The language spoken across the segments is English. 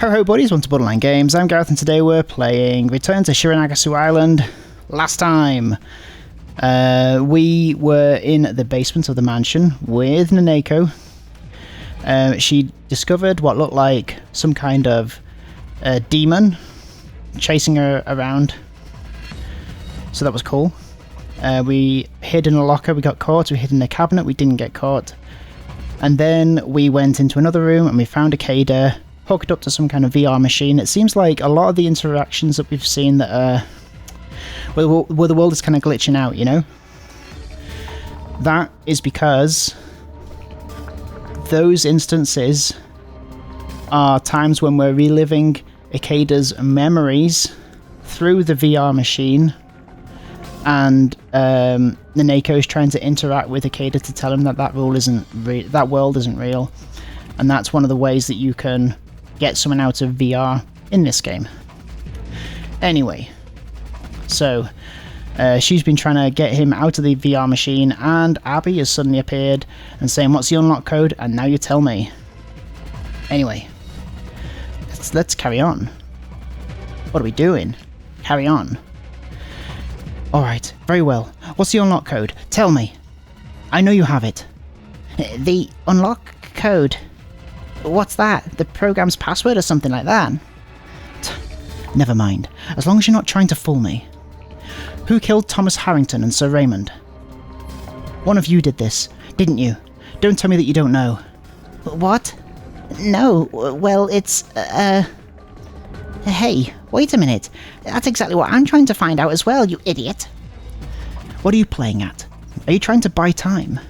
Ho ho buddies, welcome to Borderline Games. I'm Gareth and today we're playing Return to Shironagasu Island. Last time, we were in the basement of the mansion with Neneko. She discovered what looked like some kind of demon chasing her around. So that was cool. We hid in a locker, we got caught. We hid in a cabinet, we didn't get caught. And then we went into another room and we found Akeda hooked up to some kind of VR machine. It seems like a lot of the interactions that we've seen that are where the world is kind of glitching out, you know? That is because those instances are times when we're reliving Akeda's memories through the VR machine, and Neneko is trying to interact with Akeda to tell him that that world isn't real, and that's one of the ways that you can get someone out of VR in this game. Anyway, so she's been trying to get him out of the VR machine, and Abby has suddenly appeared and saying, "What's the unlock code?" And now you tell me. Anyway, let's carry on. What are we doing? Carry on. Alright, very well. What's the unlock code? Tell me. I know you have it. The unlock code? What's that? The program's password or something like that? Never mind. As long as you're not trying to fool me. Who killed Thomas Harrington and Sir Raymond? One of you did this, didn't you? Don't tell me that you don't know. What? No, well, it's, Hey, wait a minute. That's exactly what I'm trying to find out as well, you idiot. What are you playing at? Are you trying to buy time?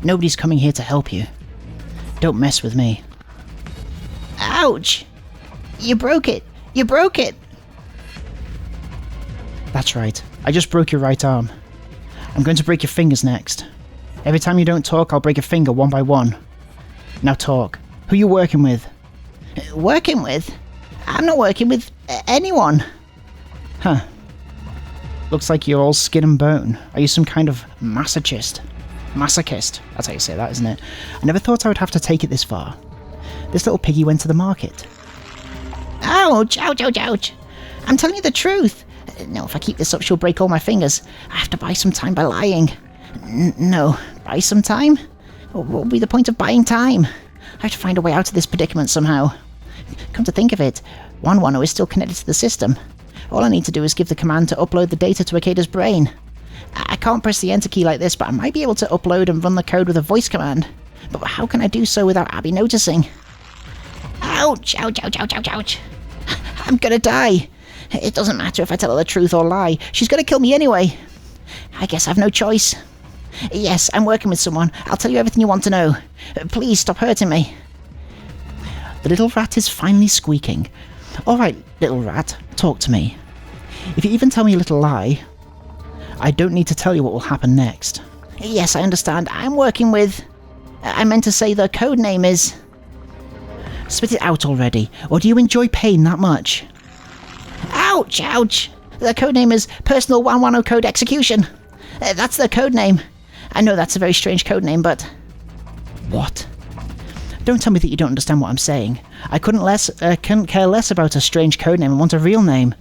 Nobody's coming here to help you. Don't mess with me. Ouch! You broke it! You broke it! That's right. I just broke your right arm. I'm going to break your fingers next. Every time you don't talk, I'll break a finger one by one. Now talk. Who are you working with? Working with? I'm not working with anyone. Huh. Looks like you're all skin and bone. Are you some kind of masochist? Masochist. That's how you say that, isn't it? I never thought I would have to take it this far. This little piggy went to the market. Ouch! Ouch! Ouch! Ouch! I'm telling you the truth. No, if I keep this up, she'll break all my fingers. I have to buy some time by lying. No, buy some time? What would be the point of buying time? I have to find a way out of this predicament somehow. Come to think of it, 110 is still connected to the system. All I need to do is give the command to upload the data to Akeda's brain. I can't press the enter key like this, but I might be able to upload and run the code with a voice command. But how can I do so without Abby noticing? Ouch! Ouch! Ouch! Ouch! Ouch! Ouch! I'm gonna die! It doesn't matter if I tell her the truth or lie. She's gonna kill me anyway. I guess I've no choice. Yes, I'm working with someone. I'll tell you everything you want to know. Please stop hurting me. The little rat is finally squeaking. Alright, little rat, talk to me. If you even tell me a little lie, I don't need to tell you what will happen next. Yes, I understand. I'm working with... I meant to say the code name is... Spit it out already, or do you enjoy pain that much? Ouch! Ouch! The code name is Personal 110 Code Execution. That's the code name. I know that's a very strange code name, but... What? Don't tell me that you don't understand what I'm saying. I couldn't care less about a strange code name and want a real name.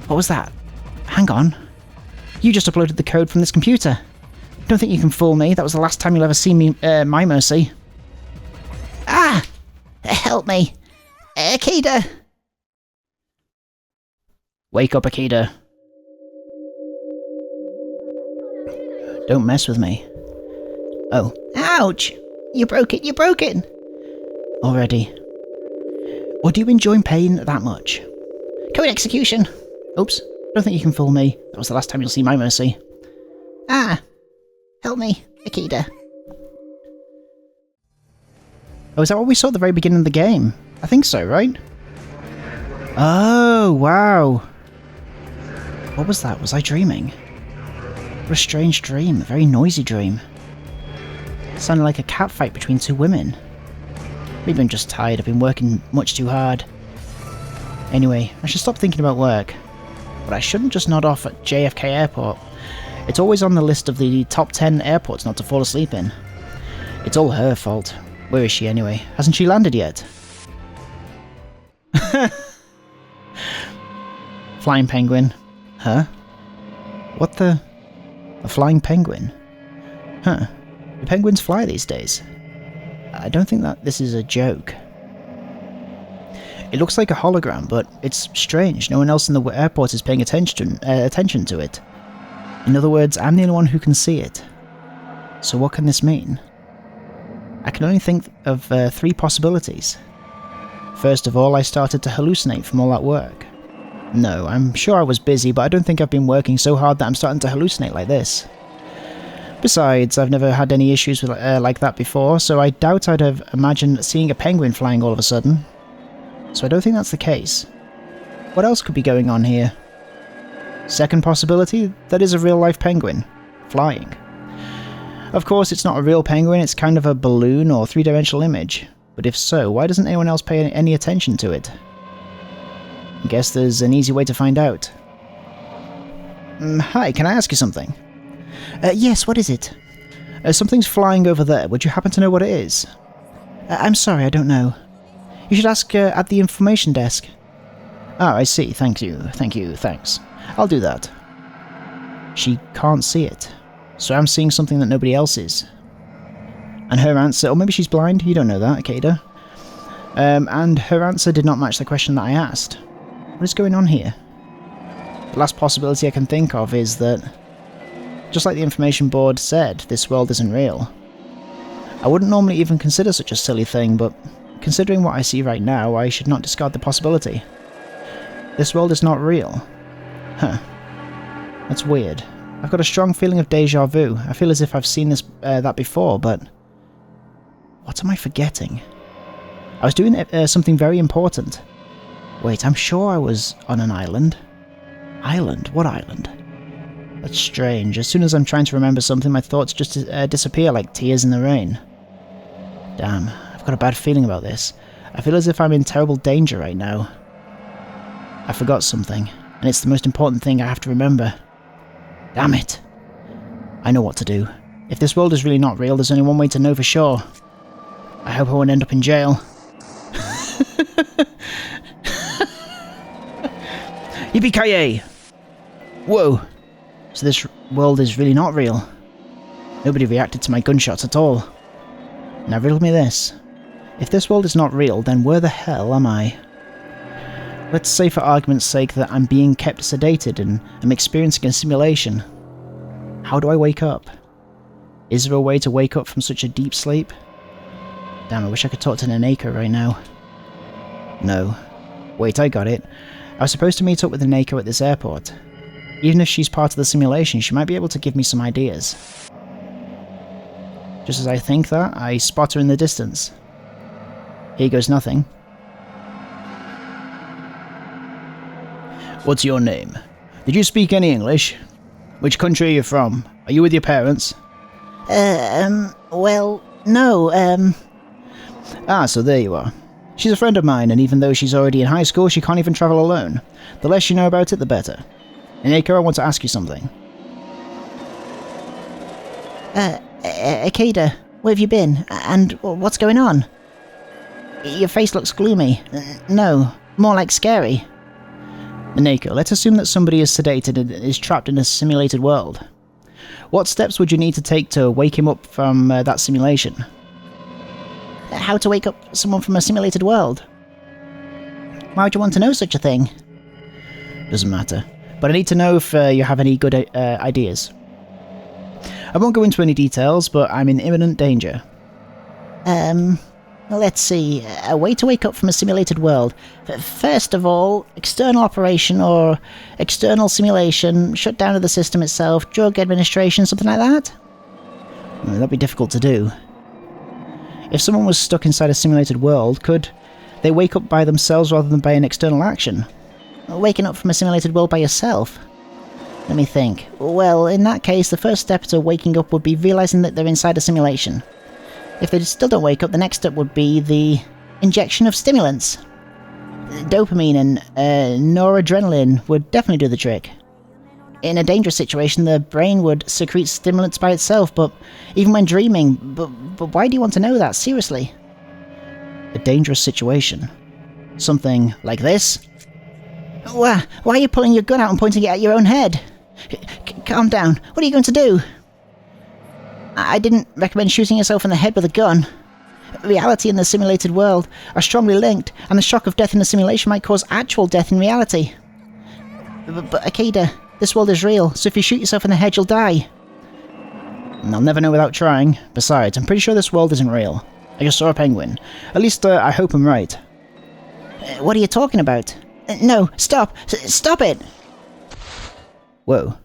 What was that? Hang on. You just uploaded the code from this computer. Don't think you can fool me. That was the last time you'll ever see me, my mercy. Ah! Help me. Akeda! Wake up, Akeda. Don't mess with me. Oh. Ouch! You broke it, you broke it! Already. Or do you enjoy pain that much? Code execution! Oops, don't think you can fool me. That was the last time you'll see my mercy. Ah! Help me, Akeda. Oh, is that what we saw at the very beginning of the game? I think so, right? Oh, wow! What was that? Was I dreaming? What a strange dream, a very noisy dream. It sounded like a cat fight between two women. Maybe I'm just tired, I've been working much too hard. Anyway, I should stop thinking about work. But I shouldn't just nod off at JFK Airport. It's always on the list of the top 10 airports not to fall asleep in. It's all her fault. Where is she anyway? Hasn't she landed yet? Flying penguin. Huh? What the... A flying penguin? Huh. Do penguins fly these days? I don't think that this is a joke. It looks like a hologram, but it's strange. No one else in the airport is paying attention to it. In other words, I'm the only one who can see it. So what can this mean? I can only think of 3 possibilities. First of all, I started to hallucinate from all that work. No, I'm sure I was busy, but I don't think I've been working so hard that I'm starting to hallucinate like this. Besides, I've never had any issues with like that before, so I doubt I'd have imagined seeing a penguin flying all of a sudden. So I don't think that's the case. What else could be going on here? Second possibility, that is a real-life penguin. Flying. Of course, it's not a real penguin, it's kind of a balloon or 3-dimensional image. But if so, why doesn't anyone else pay any attention to it? I guess there's an easy way to find out. Hi, can I ask you something? Yes, what is it? Something's flying over there. Would you happen to know what it is? I'm sorry, I don't know. You should ask at the information desk. Oh, I see. Thank you, thanks. I'll do that. She can't see it. So I'm seeing something that nobody else is. And her answer... Or maybe she's blind? You don't know that, Akeda. And her answer did not match the question that I asked. What is going on here? The last possibility I can think of is that, just like the information board said, this world isn't real. I wouldn't normally even consider such a silly thing, but considering what I see right now, I should not discard the possibility. This world is not real. Huh. That's weird. I've got a strong feeling of déjà vu. I feel as if I've seen that before, but... What am I forgetting? I was doing something very important. Wait, I'm sure I was on an island. Island? What island? That's strange. As soon as I'm trying to remember something, my thoughts just disappear like tears in the rain. Damn, I've got a bad feeling about this. I feel as if I'm in terrible danger right now. I forgot something, and it's the most important thing I have to remember. Damn it. I know what to do. If this world is really not real, there's only one way to know for sure. I hope I won't end up in jail. Yippee-ki-yay! Whoa. So this world is really not real. Nobody reacted to my gunshots at all. Now riddle me this. If this world is not real, then where the hell am I? Let's say for argument's sake that I'm being kept sedated and I'm experiencing a simulation. How do I wake up? Is there a way to wake up from such a deep sleep? Damn, I wish I could talk to Neneko right now. No. Wait, I got it. I was supposed to meet up with Neneko at this airport. Even if she's part of the simulation, she might be able to give me some ideas. Just as I think that, I spot her in the distance. Here goes nothing. What's your name? Did you speak any English? Which country are you from? Are you with your parents? Well, no, Ah, so there you are. She's a friend of mine, and even though she's already in high school, she can't even travel alone. The less you know about it, the better. Neneko, I want to ask you something. Akeda, where have you been? And what's going on? Your face looks gloomy. No, more like scary. Neneko, let's assume that somebody is sedated and is trapped in a simulated world. What steps would you need to take to wake him up from that simulation? How to wake up someone from a simulated world? Why would you want to know such a thing? Doesn't matter. But I need to know if you have any good ideas. I won't go into any details, but I'm in imminent danger. Let's see. A way to wake up from a simulated world. First of all, external operation or external simulation, shutdown of the system itself, drug administration, something like that? Well, that'd be difficult to do. If someone was stuck inside a simulated world, could they wake up by themselves rather than by an external action? Waking up from a simulated world by yourself? Let me think. Well, in that case, the first step to waking up would be realizing that they're inside a simulation. If they still don't wake up, the next step would be the injection of stimulants. Dopamine and noradrenaline would definitely do the trick. In a dangerous situation, the brain would secrete stimulants by itself, but even when dreaming, but why do you want to know that? Seriously? A dangerous situation. Something like this? Why are you pulling your gun out and pointing it at your own head? Calm down. What are you going to do? I didn't recommend shooting yourself in the head with a gun. Reality and the simulated world are strongly linked, and the shock of death in the simulation might cause actual death in reality. But Akeda, this world is real, so if you shoot yourself in the head, you'll die. I'll never know without trying. Besides, I'm pretty sure this world isn't real. I just saw a penguin. At least, I hope I'm right. What are you talking about? No, stop! Stop it! Whoa.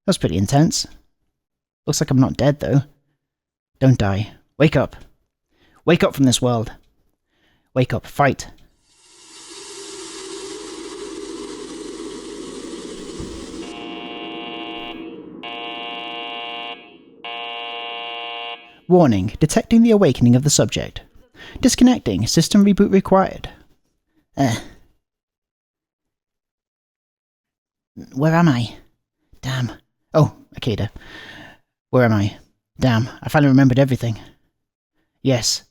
That's pretty intense. Looks like I'm not dead, though. Don't die. Wake up. Wake up from this world. Wake up. Fight. Warning. Detecting the awakening of the subject. Disconnecting. System reboot required. Where am I? Damn. Oh, Akeda. Where am I? Damn, I finally remembered everything. Yes,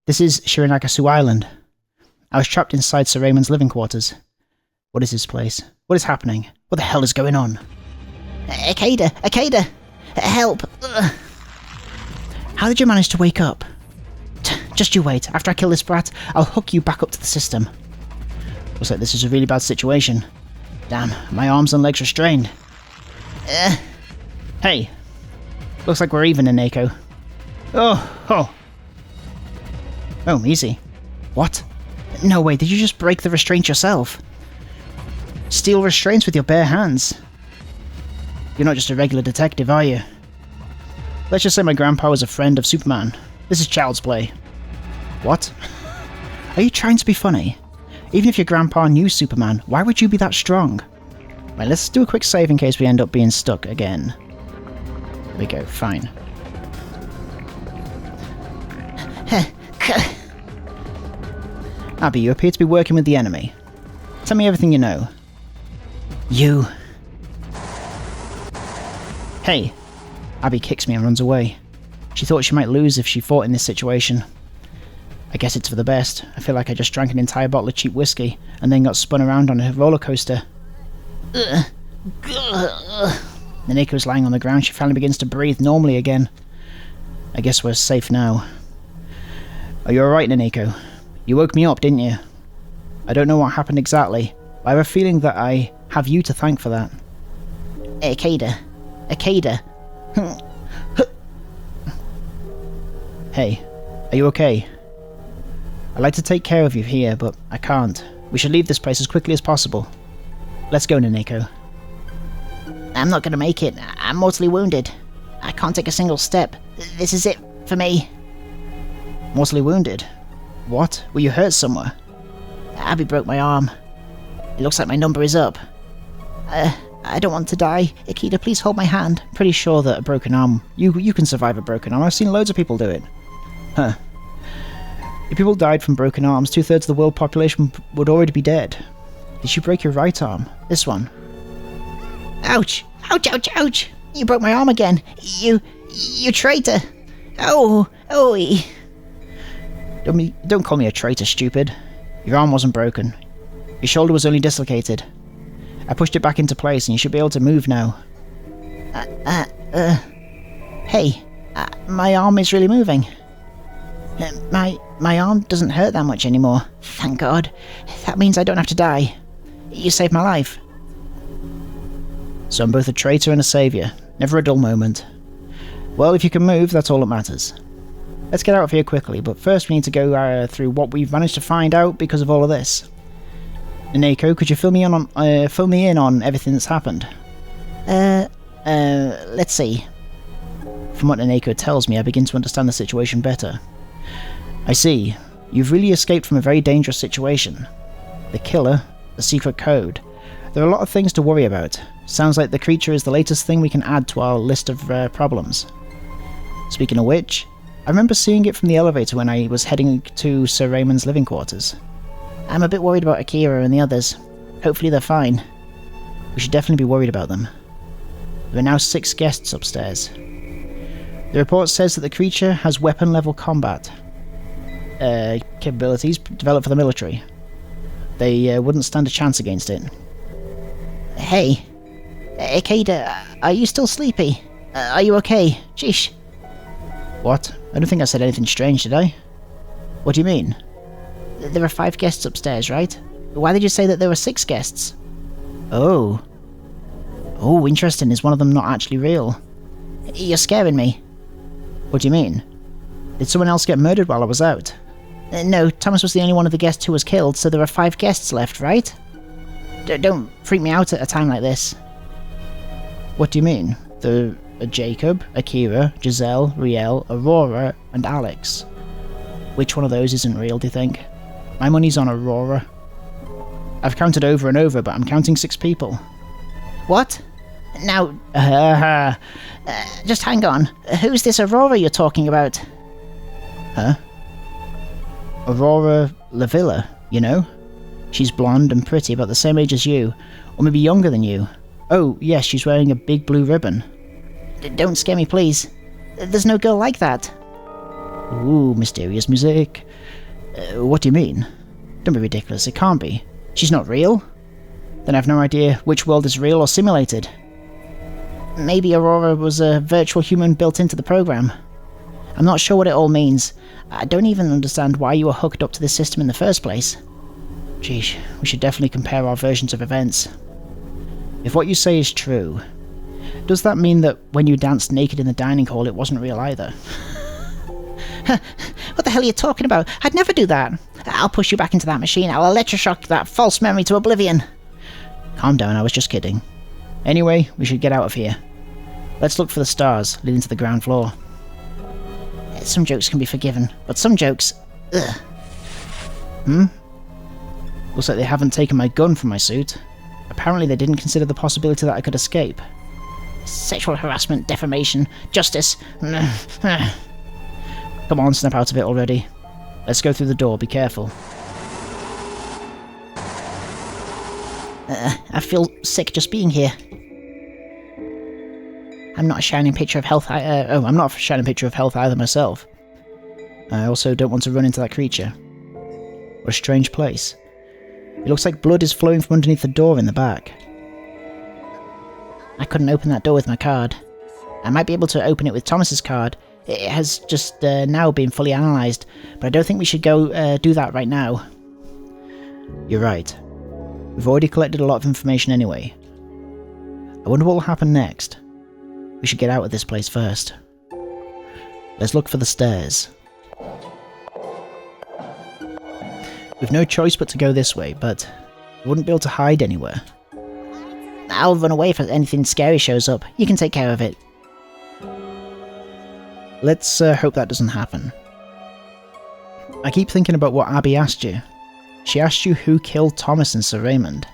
this is Shironagasu Island. I was trapped inside Sir Raymond's living quarters. What is this place? What is happening? What the hell is going on? Akeda! Akeda! Help! Ugh. How did you manage to wake up? Just you wait. After I kill this brat, I'll hook you back up to the system. Looks like this is a really bad situation. Damn, my arms and legs are strained. Hey. Looks like we're even, Neneko. Oh. Oh, easy. What? No way, did you just break the restraint yourself? Steel restraints with your bare hands? You're not just a regular detective, are you? Let's just say my grandpa was a friend of Superman. This is child's play. What? Are you trying to be funny? Even if your grandpa knew Superman, why would you be that strong? Right, let's do a quick save in case we end up being stuck again. There we go, fine. Abby, you appear to be working with the enemy. Tell me everything you know. You. Hey. Abby kicks me and runs away. She thought she might lose if she fought in this situation. I guess it's for the best. I feel like I just drank an entire bottle of cheap whiskey and then got spun around on a roller coaster. Neneko's lying on the ground. She finally begins to breathe normally again. I guess we're safe now. Are you alright, Neneko? You woke me up, didn't you? I don't know what happened exactly, but I have a feeling that I have you to thank for that. Akeda. Akeda. Hey, are you okay? I'd like to take care of you here, but I can't. We should leave this place as quickly as possible. Let's go, Neneko. I'm not gonna make it. I'm mortally wounded. I can't take a single step. This is it for me. Mortally wounded? What? Were you hurt somewhere? Abby broke my arm. It looks like my number is up. I don't want to die. Akeda, please hold my hand. Pretty sure that a broken arm... You can survive a broken arm. I've seen loads of people do it. Huh. If people died from broken arms, 2/3 of the world population would already be dead. Did you break your right arm? This one? Ouch! Ouch, ouch, ouch! You broke my arm again! You traitor! Oh! Don't call me a traitor, stupid. Your arm wasn't broken. Your shoulder was only dislocated. I pushed it back into place and you should be able to move now. Hey, my arm is really moving. My arm doesn't hurt that much anymore. Thank God. That means I don't have to die. You saved my life. So I'm both a traitor and a saviour. Never a dull moment. Well, if you can move, that's all that matters. Let's get out of here quickly, but first we need to go through what we've managed to find out because of all of this. Neneko, could you fill me in on everything that's happened? Let's see. From what Neneko tells me, I begin to understand the situation better. I see. You've really escaped from a very dangerous situation. The killer, the secret code. There are a lot of things to worry about. Sounds like the creature is the latest thing we can add to our list of problems. Speaking of which, I remember seeing it from the elevator when I was heading to Sir Raymond's living quarters. I'm a bit worried about Akira and the others. Hopefully they're fine. We should definitely be worried about them. There are now 6 guests upstairs. The report says that the creature has weapon-level combat capabilities developed for the military. They wouldn't stand a chance against it. Hey. Ikeda, are you still sleepy? Are you okay? Sheesh. What? I don't think I said anything strange, did I? What do you mean? There are 5 guests upstairs, right? Why did you say that there were 6 guests? Oh. Oh, interesting. Is one of them not actually real? You're scaring me. What do you mean? Did someone else get murdered while I was out? No, Thomas was the only one of the guests who was killed, so there are 5 guests left, right? Don't freak me out at a time like this. What do you mean? There are Jacob, Akira, Giselle, Riel, Aurora, and Alex. Which one of those isn't real, do you think? My money's on Aurora. I've counted over and over, but I'm counting 6 people. What? Now, just hang on. Who's this Aurora you're talking about? Huh? Aurora Lavilla, you know? She's blonde and pretty, about the same age as you, or maybe younger than you. Oh, yes, she's wearing a big blue ribbon. Don't scare me, please. There's no girl like that. Ooh, mysterious music. What do you mean? Don't be ridiculous, it can't be. She's not real? Then I've no idea which world is real or simulated. Maybe Aurora was a virtual human built into the program. I'm not sure what it all means. I don't even understand why you were hooked up to this system in the first place. Geesh, we should definitely compare our versions of events. If what you say is true, does that mean that when you danced naked in the dining hall it wasn't real either? What the hell are you talking about? I'd never do that. I'll push you back into that machine. I'll electroshock that false memory to oblivion. Calm down, I was just kidding. Anyway, we should get out of here. Let's look for the stars leading to the ground floor. Some jokes can be forgiven, but some jokes... Ugh. Looks like they haven't taken my gun from my suit. Apparently they didn't consider the possibility that I could escape. Sexual harassment, defamation, justice... Come on, snap out of it already. Let's go through the door, be careful. I feel sick just being here. I'm not a shining picture of health. I'm not a shining picture of health either myself. I also don't want to run into that creature. What a strange place. It looks like blood is flowing from underneath the door in the back. I couldn't open that door with my card. I might be able to open it with Thomas's card. It has just now been fully analysed, but I don't think we should go do that right now. You're right. We've already collected a lot of information anyway. I wonder what will happen next. We should get out of this place first. Let's look for the stairs. We've no choice but to go this way, but we wouldn't be able to hide anywhere. I'll run away if anything scary shows up. You can take care of it. Let's hope that doesn't happen. I keep thinking about what Abby asked you. She asked you who killed Thomas and Sir Raymond.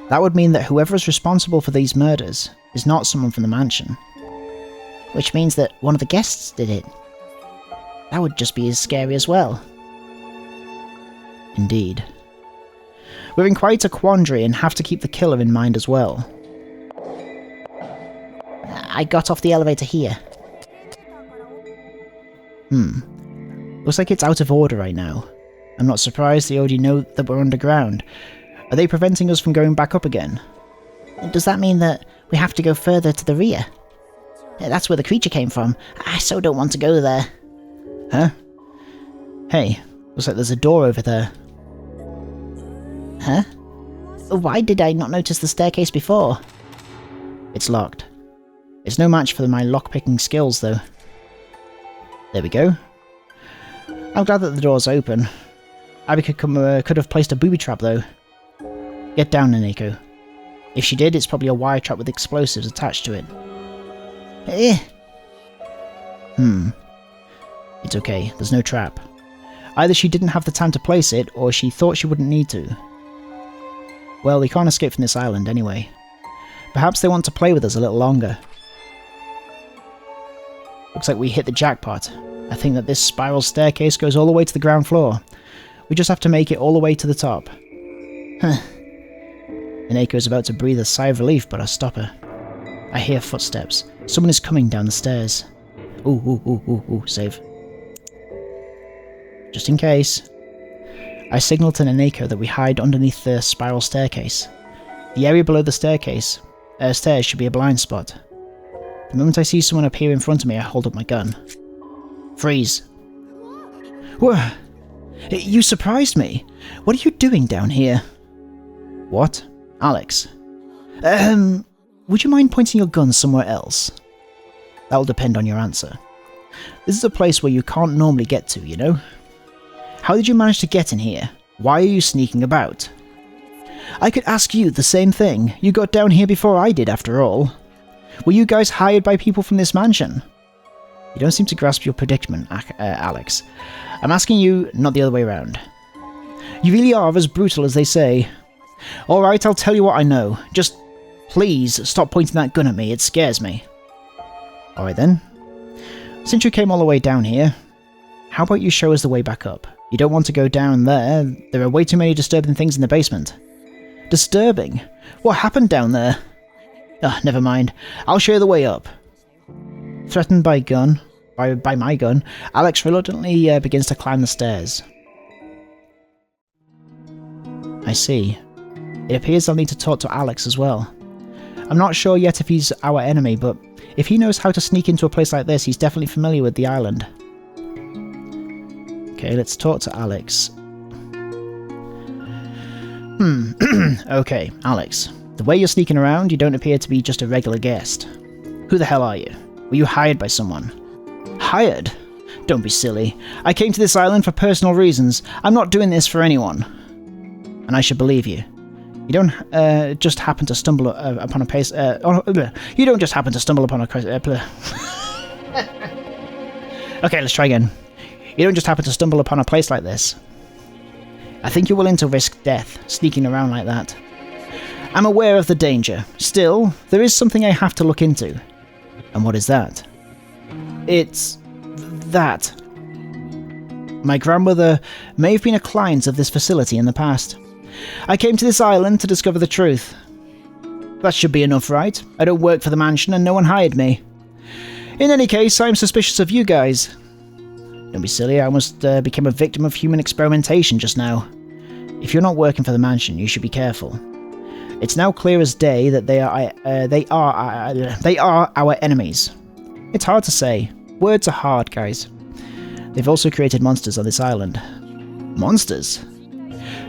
That would mean that whoever is responsible for these murders is not someone from the mansion. Which means that one of the guests did it. That would just be as scary as well. Indeed. We're in quite a quandary and have to keep the killer in mind as well. I got off the elevator here. Looks like it's out of order right now. I'm not surprised they already know that we're underground. Are they preventing us from going back up again? Does that mean that we have to go further to the rear? That's where the creature came from. I so don't want to go there. Huh? Hey, looks like there's a door over there. Huh? Why did I not notice the staircase before? It's locked. It's no match for my lockpicking skills, though. There we go. I'm glad that the door's open. Abby could have placed a booby trap, though. Get down, Neneko. If she did, it's probably a wire trap with explosives attached to it. It's okay, there's no trap. Either she didn't have the time to place it, or she thought she wouldn't need to. Well, we can't escape from this island anyway. Perhaps they want to play with us a little longer. Looks like we hit the jackpot. I think that this spiral staircase goes all the way to the ground floor. We just have to make it all the way to the top. Neneko is about to breathe a sigh of relief, but I stop her. I hear footsteps. Someone is coming down the stairs. Ooh, save. Just in case. I signalled to Neneko that we hide underneath the spiral staircase. The area below the stairs should be a blind spot. The moment I see someone appear in front of me, I hold up my gun. Freeze. Whoa! You surprised me. What are you doing down here? What? Alex. Would you mind pointing your gun somewhere else? That'll depend on your answer. This is a place where you can't normally get to, you know? How did you manage to get in here? Why are you sneaking about? I could ask you the same thing. You got down here before I did, after all. Were you guys hired by people from this mansion? You don't seem to grasp your predicament, Alex. I'm asking you, not the other way around. You really are as brutal as they say. Alright, I'll tell you what I know. Just please stop pointing that gun at me, it scares me. Alright then. Since you came all the way down here, how about you show us the way back up? You don't want to go down there. There are way too many disturbing things in the basement. Disturbing? What happened down there? Never mind. I'll show you the way up. Threatened by my gun, Alex reluctantly begins to climb the stairs. I see. It appears I'll need to talk to Alex as well. I'm not sure yet if he's our enemy, but if he knows how to sneak into a place like this, he's definitely familiar with the island. Okay, let's talk to Alex. Okay, Alex. The way you're sneaking around, you don't appear to be just a regular guest. Who the hell are you? Were you hired by someone? Hired? Don't be silly. I came to this island for personal reasons. I'm not doing this for anyone. And I should believe you. You don't just happen to stumble upon a place. You don't just happen to stumble upon a. Okay, let's try again. You don't just happen to stumble upon a place like this. I think you're willing to risk death, sneaking around like that. I'm aware of the danger. Still, there is something I have to look into. And what is that? It's that. My grandmother may have been a client of this facility in the past. I came to this island to discover the truth. That should be enough, right? I don't work for the mansion and no one hired me. In any case, I'm suspicious of you guys. Don't be silly, I almost became a victim of human experimentation just now. If you're not working for the mansion, you should be careful. It's now clear as day that they are our enemies. It's hard to say. Words are hard, guys. They've also created monsters on this island. Monsters?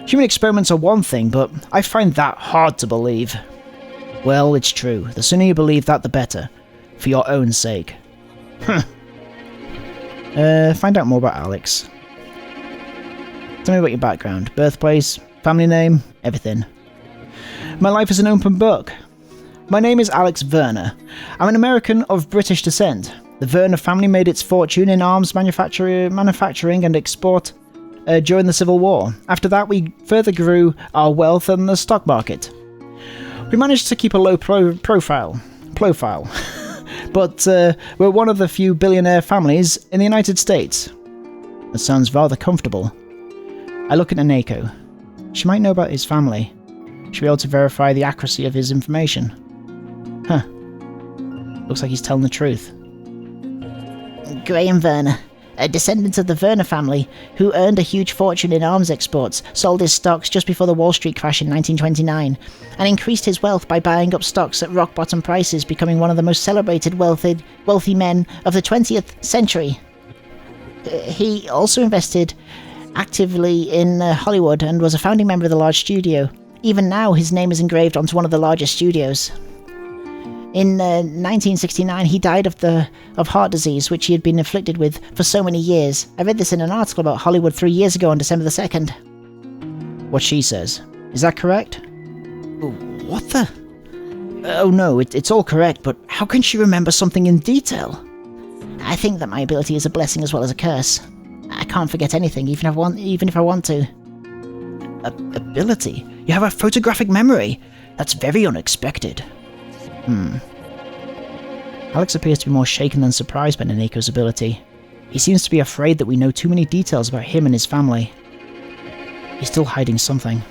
Human experiments are one thing, but I find that hard to believe. Well, it's true. The sooner you believe that, the better. For your own sake. Find out more about Alex. Tell me about your background. Birthplace, family name, everything. My life is an open book. My name is Alex Werner. I'm an American of British descent. The Werner family made its fortune in arms manufacturing and export during the Civil War. After that, we further grew our wealth in the stock market. We managed to keep a low profile. But we're one of the few billionaire families in the United States. That sounds rather comfortable. I look at Neneko. She might know about his family. She'll be able to verify the accuracy of his information. Huh. Looks like he's telling the truth. Graham Werner, a descendant of the Werner family, who earned a huge fortune in arms exports, sold his stocks just before the Wall Street crash in 1929, and increased his wealth by buying up stocks at rock-bottom prices, becoming one of the most celebrated wealthy men of the 20th century. He also invested actively in Hollywood and was a founding member of the large studio. Even now, his name is engraved onto one of the largest studios. In 1969, he died of heart disease, which he had been afflicted with for so many years. I read this in an article about Hollywood 3 years ago on December the 2nd. What she says. Is that correct? What the? Oh no, it's all correct, but how can she remember something in detail? I think that my ability is a blessing as well as a curse. I can't forget anything, even if I want to. Ability? You have a photographic memory. That's very unexpected. Alex appears to be more shaken than surprised by Neneko's ability. He seems to be afraid that we know too many details about him and his family. He's still hiding something.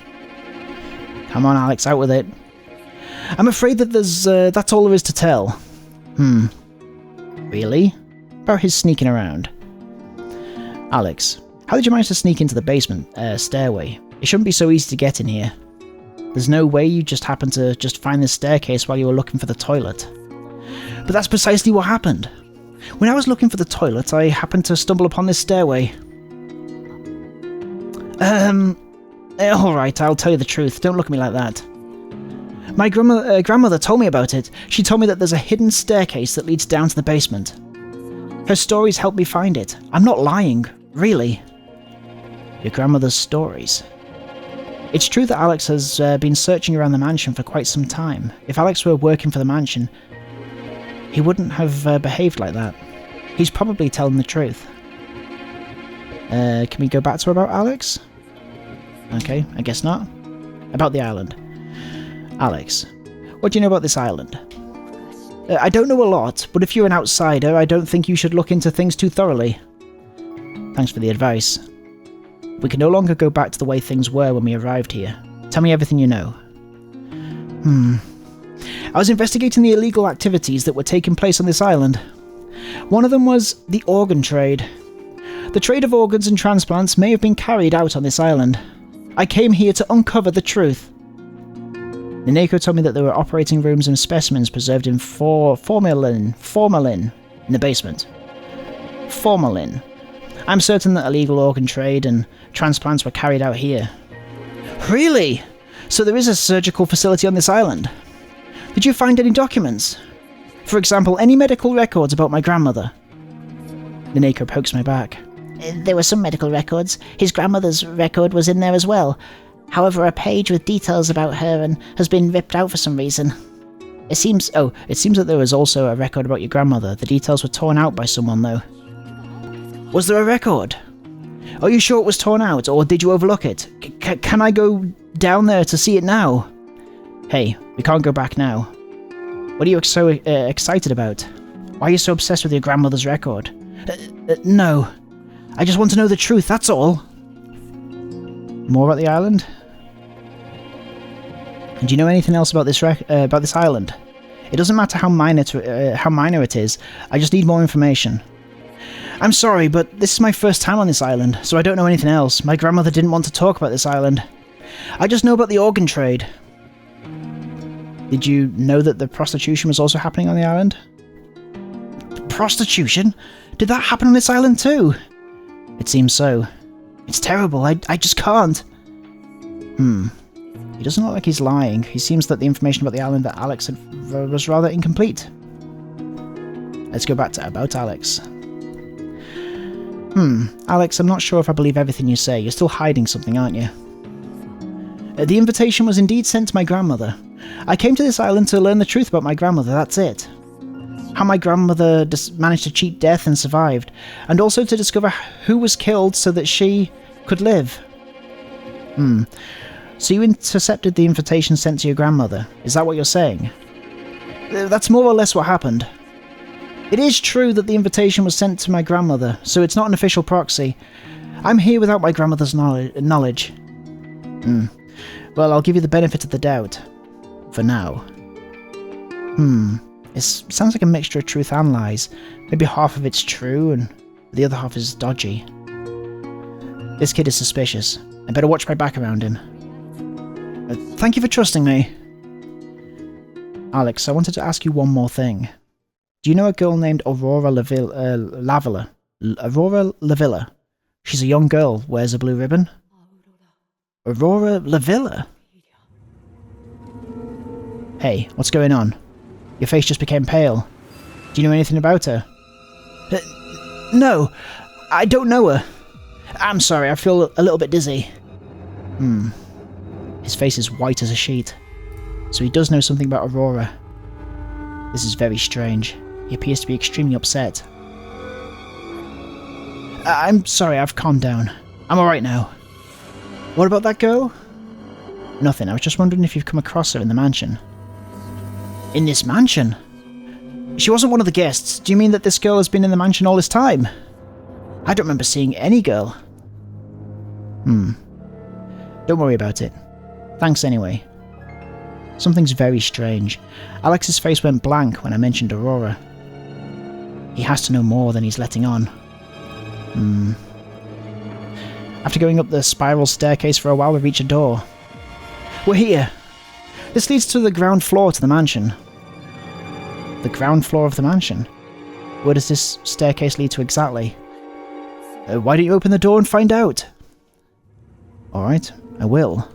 Come on, Alex, out with it. I'm afraid that that's all there is to tell. Really? About his sneaking around. Alex, How did you manage to sneak into the basement stairway? It shouldn't be so easy to get in here. There's no way you just happened to just find this staircase while you were looking for the toilet. But that's precisely what happened. When I was looking for the toilet, I happened to stumble upon this stairway. Alright, I'll tell you the truth. Don't look at me like that. My grandmother told me about it. She told me that there's a hidden staircase that leads down to the basement. Her stories helped me find it. I'm not lying, really. Your grandmother's stories. It's true that Alex has been searching around the mansion for quite some time. If Alex were working for the mansion, he wouldn't have behaved like that. He's probably telling the truth. Can we go back to about Alex? Okay, I guess not. About the island. Alex, what do you know about this island? I don't know a lot, but if you're an outsider, I don't think you should look into things too thoroughly. Thanks for the advice. We can no longer go back to the way things were when we arrived here. Tell me everything you know. I was investigating the illegal activities that were taking place on this island. One of them was the organ trade. The trade of organs and transplants may have been carried out on this island. I came here to uncover the truth. Neneko told me that there were operating rooms and specimens preserved in formalin in the basement. Formalin. I'm certain that illegal organ trade and transplants were carried out here. Really? So there is a surgical facility on this island? Did you find any documents? For example, any medical records about my grandmother? Neneko pokes my back. There were some medical records. His grandmother's record was in there as well. However, a page with details about her has been ripped out for some reason. It seems that there was also a record about your grandmother. The details were torn out by someone, though. Was there a record? Are you sure it was torn out, or did you overlook it? Can I go down there to see it now? Hey, we can't go back now. What are you so excited about? Why are you so obsessed with your grandmother's record? No. I just want to know the truth, that's all. More about the island? And do you know anything else about this island? It doesn't matter how minor it is. I just need more information. I'm sorry, but this is my first time on this island, so I don't know anything else. My grandmother didn't want to talk about this island. I just know about the organ trade. Did you know that the prostitution was also happening on the island? Prostitution? Did that happen on this island too? It seems so. It's terrible. I just can't. He doesn't look like he's lying. He seems that the information about the island that Alex had was rather incomplete. Let's go back to about Alex. Alex, I'm not sure if I believe everything you say. You're still hiding something, aren't you? The invitation was indeed sent to my grandmother. I came to this island to learn the truth about my grandmother, that's it. How my grandmother managed to cheat death and survived, and also to discover who was killed so that she could live. So you intercepted the invitation sent to your grandmother, is that what you're saying? That's more or less what happened. It is true that the invitation was sent to my grandmother, so it's not an official proxy. I'm here without my grandmother's knowledge. Well, I'll give you the benefit of the doubt. For now. It sounds like a mixture of truth and lies. Maybe half of it's true, and the other half is dodgy. This kid is suspicious. I better watch my back around him. Thank you for trusting me. Alex, I wanted to ask you one more thing. Do you know a girl named Aurora Lavilla? Aurora Lavilla. She's a young girl, wears a blue ribbon. Aurora Lavilla? Hey, what's going on? Your face just became pale. Do you know anything about her? No, I don't know her. I'm sorry, I feel a little bit dizzy. His face is white as a sheet. So he does know something about Aurora. This is very strange. He appears to be extremely upset. I'm sorry, I've calmed down. I'm alright now. What about that girl? Nothing, I was just wondering if you've come across her in the mansion. In this mansion? She wasn't one of the guests. Do you mean that this girl has been in the mansion all this time? I don't remember seeing any girl. Don't worry about it. Thanks anyway. Something's very strange. Alex's face went blank when I mentioned Aurora. He has to know more than he's letting on. After going up the spiral staircase for a while, we reach a door. We're here! This leads to the ground floor to the mansion. The ground floor of the mansion? Where does this staircase lead to exactly? Why don't you open the door and find out? Alright, I will.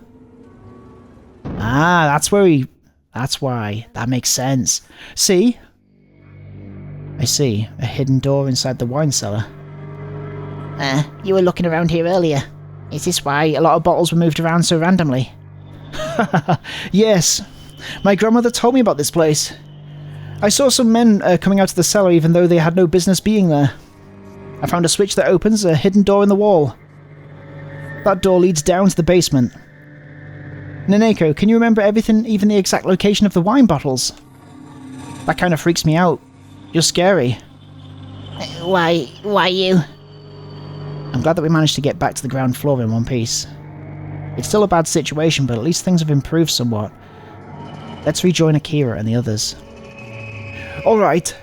Ah, that's where he... That's why. That makes sense. See? I see. A hidden door inside the wine cellar. You were looking around here earlier. Is this why a lot of bottles were moved around so randomly? Yes. My grandmother told me about this place. I saw some men coming out of the cellar even though they had no business being there. I found a switch that opens a hidden door in the wall. That door leads down to the basement. Neneko, can you remember everything, even the exact location of the wine bottles? That kind of freaks me out. You're scary. Why you? I'm glad that we managed to get back to the ground floor in one piece. It's still a bad situation, but at least things have improved somewhat. Let's rejoin Akira and the others. Alright.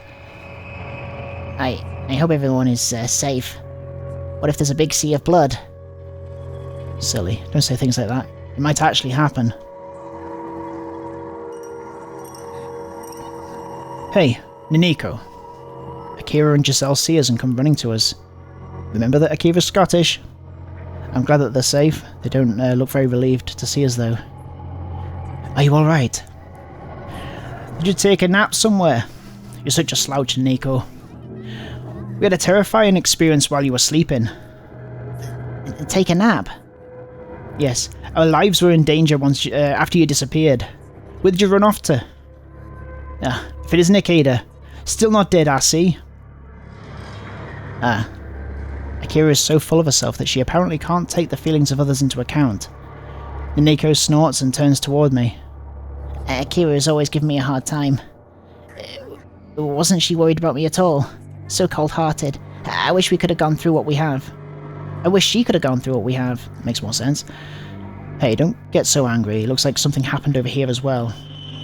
I hope everyone is safe. What if there's a big sea of blood? Silly. Don't say things like that. It might actually happen. Hey, Neneko. Akira and Giselle see us and come running to us. Remember that Akira's Scottish? I'm glad that they're safe. They don't look very relieved to see us though. Are you alright? Did you take a nap somewhere? You're such a slouch, Neneko. We had a terrifying experience while you were sleeping. Take a nap? Yes, our lives were in danger once after you disappeared. Where did you run off to? If it isn't Akira. Still not dead, I see. Akira is so full of herself that she apparently can't take the feelings of others into account. Neneko snorts and turns toward me. Akira has always given me a hard time. Wasn't she worried about me at all? So cold-hearted. I wish we could have gone through what we have. I wish she could have gone through what we have. Makes more sense. Hey, don't get so angry. It looks like something happened over here as well.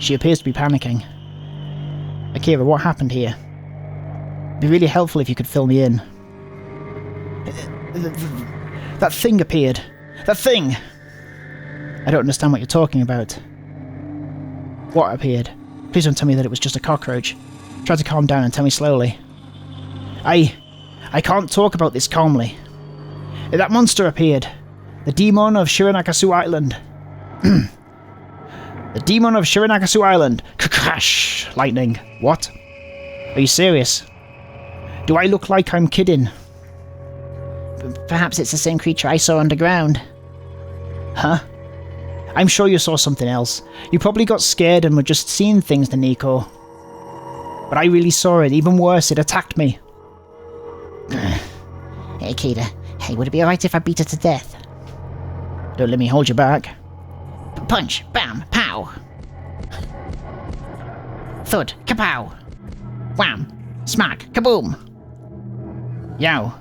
She appears to be panicking. Akira, what happened here? It'd be really helpful if you could fill me in. That thing appeared. That thing! I don't understand what you're talking about. What appeared? Please don't tell me that it was just a cockroach. Try to calm down and tell me slowly. I can't talk about this calmly. That monster appeared. The demon of Shironagasu Island. The demon of Shironagasu Island. Crash! Lightning. What? Are you serious? Do I look like I'm kidding? Perhaps it's the same creature I saw underground. Huh? I'm sure you saw something else. You probably got scared and were just seeing things, Neneko. But I really saw it. Even worse, it attacked me. Hey, Akira. Hey, would it be alright if I beat her to death? Don't let me hold you back. Punch! Bam! Pow! Thud! Kapow! Wham! Smack! Kaboom! Yow.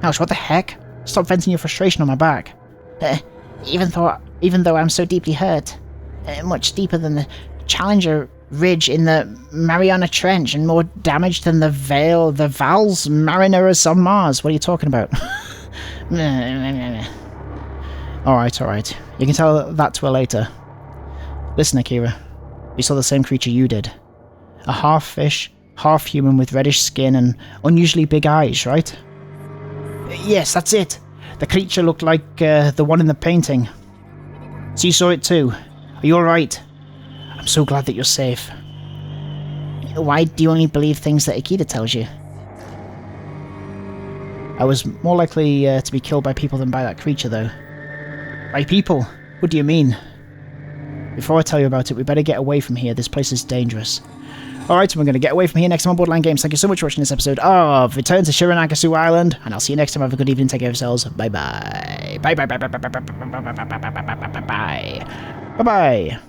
Ouch, what the heck? Stop venting your frustration on my back. Even though I'm so deeply hurt. Much deeper than the Challenger Ridge in the Mariana Trench and more damage than the Val's Marineris on Mars. What are you talking about? Alright. You can tell that to her later. Listen, Akira. We saw the same creature you did. A half-fish, half-human with reddish skin and unusually big eyes, right? Yes, that's it. The creature looked like the one in the painting. So you saw it too. Are you alright? I'm so glad that you're safe. Why do you only believe things that Akira tells you? I was more likely to be killed by people than by that creature, though. By people? What do you mean? Before I tell you about it, we better get away from here. This place is dangerous. Alright, we're going to get away from here next time on Borderline Games. Thank you so much for watching this episode of Return to Shironagasu Island, and I'll see you next time. Have a good evening. Take care of yourselves. Bye-bye. Bye-bye. Bye-bye. Bye-bye.